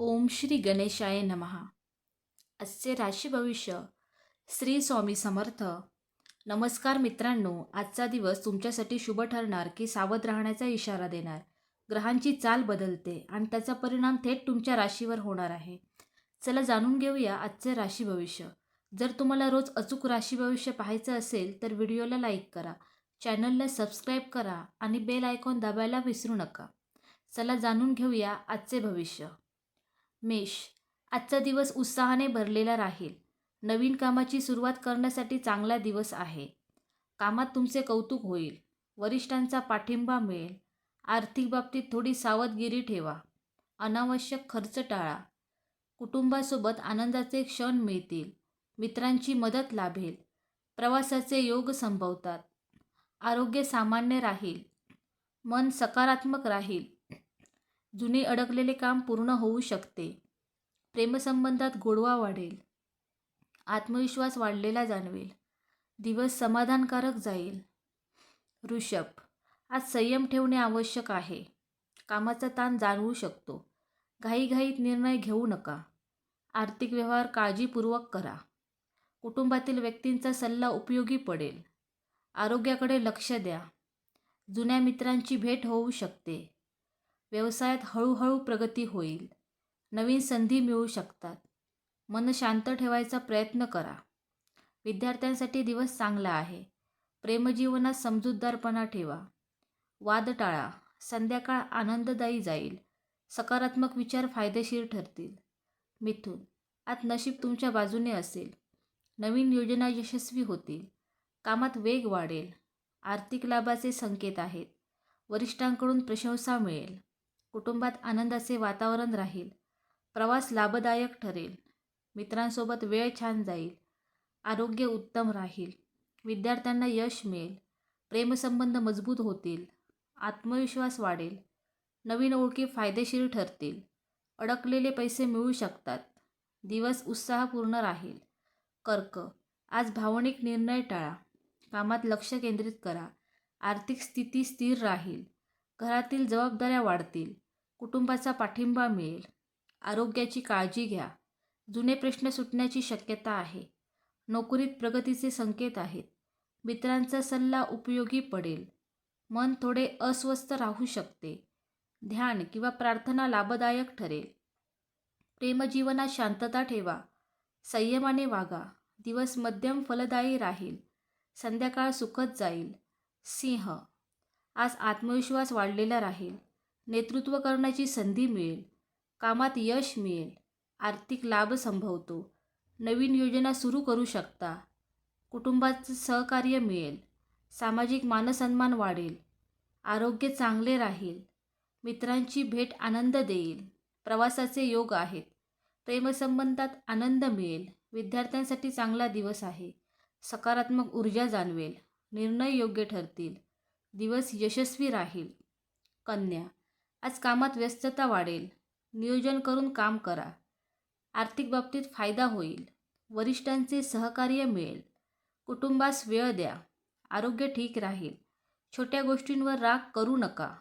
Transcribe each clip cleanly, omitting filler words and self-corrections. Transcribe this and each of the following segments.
ओम श्री गणेशाय नमः. आजचे राशी भविष्य श्री स्वामी समर्थ. नमस्कार मित्रांनो, आजचा दिवस तुमच्यासाठी शुभ ठरणार की सावध राहण्याचा इशारा देणार. ग्रहांची चाल बदलते आणि त्याचा परिणाम थेट तुमच्या राशीवर होणार आहे. चला जाणून घेऊया आजचे राशी भविष्य. जर तुम्हाला रोज अचूक राशी भविष्य पाहायचं असेल तर व्हिडिओला लाईक करा, चॅनलला सबस्क्राईब करा आणि बेल आयकॉन दाबायला विसरू नका. चला जाणून घेऊया आजचे भविष्य. मेष, आजचा दिवस उत्साहाने भरलेला राहील. नवीन कामाची सुरुवात करण्यासाठी चांगला दिवस आहे. कामात तुमचे कौतुक होईल. वरिष्ठांचा पाठिंबा मिळेल. आर्थिक बाबतीत थोडी सावधगिरी ठेवा. अनावश्यक खर्च टाळा. कुटुंबासोबत आनंदाचे क्षण मिळतील. मित्रांची मदत लाभेल. प्रवासाचे योग संभवतात. आरोग्य सामान्य राहील. मन सकारात्मक राहील. जुने अडकलेले काम पूर्ण होऊ शकते. प्रेमसंबंधात गोडवा वाढेल. आत्मविश्वास वाढलेला जाणवेल. दिवस समाधानकारक जाईल. वृषभ, आज संयम ठेवणे आवश्यक आहे. कामाचा ताण जाणवू शकतो. घाईघाईत निर्णय घेऊ नका. आर्थिक व्यवहार काळजीपूर्वक करा. कुटुंबातील व्यक्तींचा सल्ला उपयोगी पडेल. आरोग्याकडे लक्ष द्या. जुन्या मित्रांची भेट होऊ शकते. व्यवसायात हळूहळू प्रगती होईल. नवीन संधी मिळू शकतात. मन शांत ठेवायचा प्रयत्न करा. विद्यार्थ्यांसाठी दिवस चांगला आहे. प्रेमजीवनात समजूतदारपणा ठेवा. वाद टाळा. संध्याकाळ आनंददायी जाईल. सकारात्मक विचार फायदेशीर ठरतील. मिथुन, आज नशीब तुमच्या बाजूने असेल. नवीन योजना यशस्वी होतील. कामात वेग वाढेल. आर्थिक लाभाचे संकेत आहेत. वरिष्ठांकडून प्रशंसा मिळेल. कुटुंबात आनंदाचे वातावरण राहील. प्रवास लाभदायक ठरेल. मित्रांसोबत वेळ छान जाईल. आरोग्य उत्तम राहील. विद्यार्थ्यांना यश मिळेल. प्रेमसंबंध मजबूत होतील. आत्मविश्वास वाढेल. नवीन ओळखी फायदेशीर ठरतील. अडकलेले पैसे मिळू शकतात. दिवस उत्साहपूर्ण राहील. कर्क, आज भावनिक निर्णय टाळा. कामात लक्ष केंद्रित करा. आर्थिक स्थिती स्थिर राहील. घरातील जबाबदाऱ्या वाढतील. कुटुंबाचा पाठिंबा मिळेल. आरोग्याची काळजी घ्या. जुने प्रश्न सुटण्याची शक्यता आहे. नोकरीत प्रगतीचे संकेत आहेत. मित्रांचा सल्ला उपयोगी पडेल. मन थोडे अस्वस्थ राहू शकते. ध्यान किंवा प्रार्थना लाभदायक ठरेल. प्रेमजीवनात शांतता ठेवा. संयमाने वागा. दिवस मध्यम फलदायी राहील. संध्याकाळ सुखद जाईल. सिंह, आज आत्मविश्वास वाढलेला राहील. नेतृत्व करण्याची संधी मिळेल. कामात यश मिळेल. आर्थिक लाभ संभवतो. नवीन योजना सुरू करू शकता. कुटुंबाचं सहकार्य मिळेल. सामाजिक मानसन्मान वाढेल. आरोग्य चांगले राहील. मित्रांची भेट आनंद देईल. प्रवासाचे योग आहेत. प्रेमसंबंधात आनंद मिळेल. विद्यार्थ्यांसाठी चांगला दिवस आहे. सकारात्मक ऊर्जा जाणवेल. निर्णय योग्य ठरतील. दिवस यशस्वी राहील. कन्या, आज कामात व्यस्तता वाढेल. नियोजन करून काम करा. आर्थिक बाबतीत फायदा होईल. वरिष्ठांचे सहकार्य मिळेल. कुटुंबास वेळ द्या. आरोग्य ठीक राहील. छोट्या गोष्टींवर राग करू नका.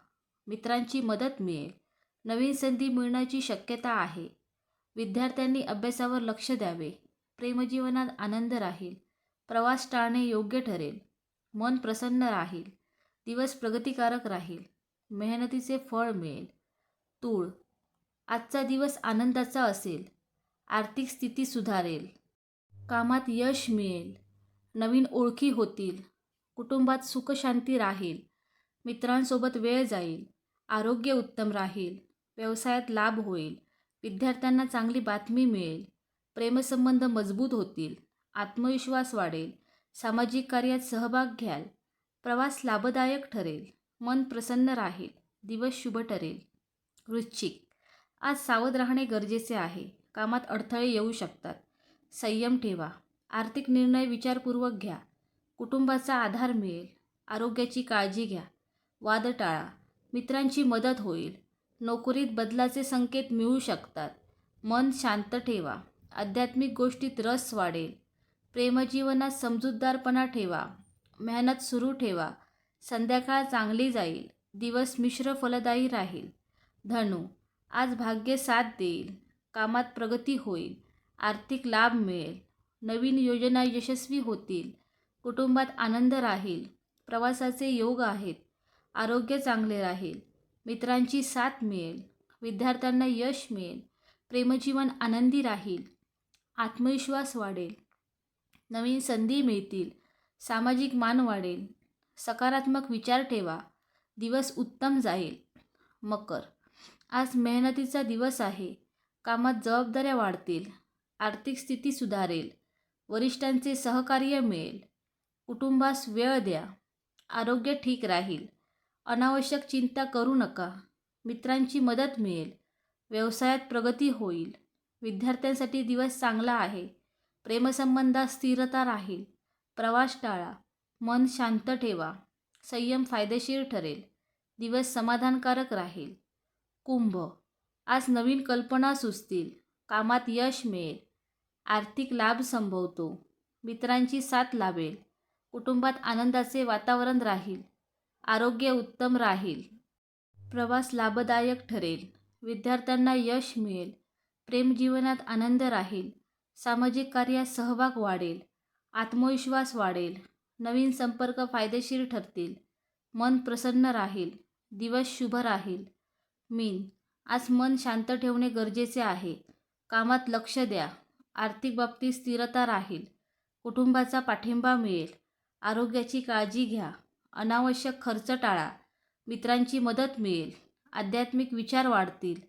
मित्रांची मदत मिळेल. नवीन संधी मिळण्याची शक्यता आहे. विद्यार्थ्यांनी अभ्यासावर लक्ष द्यावे. प्रेमजीवनात आनंद राहील. प्रवास टाळणे योग्य ठरेल. मन प्रसन्न राहील. दिवस प्रगतिकारक राहील. मेहनतीचे फळ मिळेल. तूळ, आजचा दिवस आनंदाचा असेल. आर्थिक स्थिती सुधारेल. कामात यश मिळेल. नवीन ओळखी होतील. कुटुंबात सुखशांती राहील. मित्रांसोबत वेळ जाईल. आरोग्य उत्तम राहील. व्यवसायात लाभ होईल. विद्यार्थ्यांना चांगली बातमी मिळेल. प्रेमसंबंध मजबूत होतील. आत्मविश्वास वाढेल. सामाजिक कार्यात सहभाग घ्याल. प्रवास लाभदायक ठरेल. मन प्रसन्न राहील. दिवस शुभ ठरेल. वृश्चिक, आज सावध राहणे गरजेचे आहे. कामात अडथळे येऊ शकतात. संयम ठेवा. आर्थिक निर्णय विचारपूर्वक घ्या. कुटुंबाचा आधार मिळेल. आरोग्याची काळजी घ्या. वाद टाळा. मित्रांची मदत होईल. नोकरीत बदलाचे संकेत मिळू शकतात. मन शांत ठेवा. आध्यात्मिक गोष्टीत रस वाढेल. प्रेमजीवनात समजूतदारपणा ठेवा. मेहनत सुरू ठेवा. संध्याकाळ चांगली जाईल. दिवस मिश्र फलदायी राहील. धनु, आज भाग्य साथ देईल. कामात प्रगती होईल, आर्थिक लाभ मिळेल, नवीन योजना यशस्वी होतील, कुटुंबात आनंद राहील, प्रवासाचे योग आहेत, आरोग्य चांगले राहील, मित्रांची साथ मिळेल, विद्यार्थ्यांना यश मिळेल, प्रेमजीवन आनंदी राहील, आत्मविश्वास वाढेल, नवीन संधी मिळतील, सामाजिक मान वाढेल, सकारात्मक विचार ठेवा, दिवस उत्तम जाईल. मकर, आज मेहनतीचा दिवस आहे, कामात जबाबदाऱ्या वाढतील, आर्थिक स्थिती सुधारेल, वरिष्ठांचे सहकार्य मिळेल, कुटुंबास वेळ द्या, आरोग्य ठीक राहील, अनावश्यक चिंता करू नका, मित्रांची मदत मिळेल, व्यवसायात प्रगती होईल, विद्यार्थ्यांसाठी दिवस चांगला आहे, प्रेमसंबंधात स्थिरता राहील, प्रवास टाळा, मन शांत ठेवा, संयम फायदेशीर ठरेल, दिवस समाधानकारक राहील. कुंभ, आज नवीन कल्पना सुचतील, कामात यश मिळेल, आर्थिक लाभ संभवतो, मित्रांची साथ लाभेल, कुटुंबात आनंदाचे वातावरण राहील, आरोग्य उत्तम राहील, प्रवास लाभदायक ठरेल, विद्यार्थ्यांना यश मिळेल, प्रेमजीवनात आनंद राहील, सामाजिक कार्यात सहभाग वाढेल, आत्मविश्वास वाढेल, नवीन संपर्क फायदेशीर ठरतील, मन प्रसन्न राहील, दिवस शुभ राहील. मीन, आज मन शांत ठेवणे गरजेचे आहे, कामात लक्ष द्या, आर्थिक बाबतीत स्थिरता राहील, कुटुंबाचा पाठिंबा मिळेल, आरोग्याची काळजी घ्या, अनावश्यक खर्च टाळा, मित्रांची मदत मिळेल, आध्यात्मिक विचार वाढतील,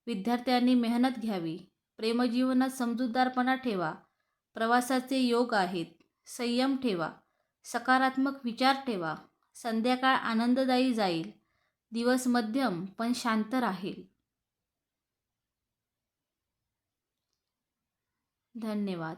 विद्यार्थ्यांनी मेहनत घ्यावी, प्रेमजीवनात समजूतदारपणा ठेवा, प्रवासाचे योग आहेत, संयम ठेवा, सकारात्मक विचार ठेवा, संध्याकाळ आनंददायी जाईल, दिवस मध्यम पण शांत राहील. धन्यवाद.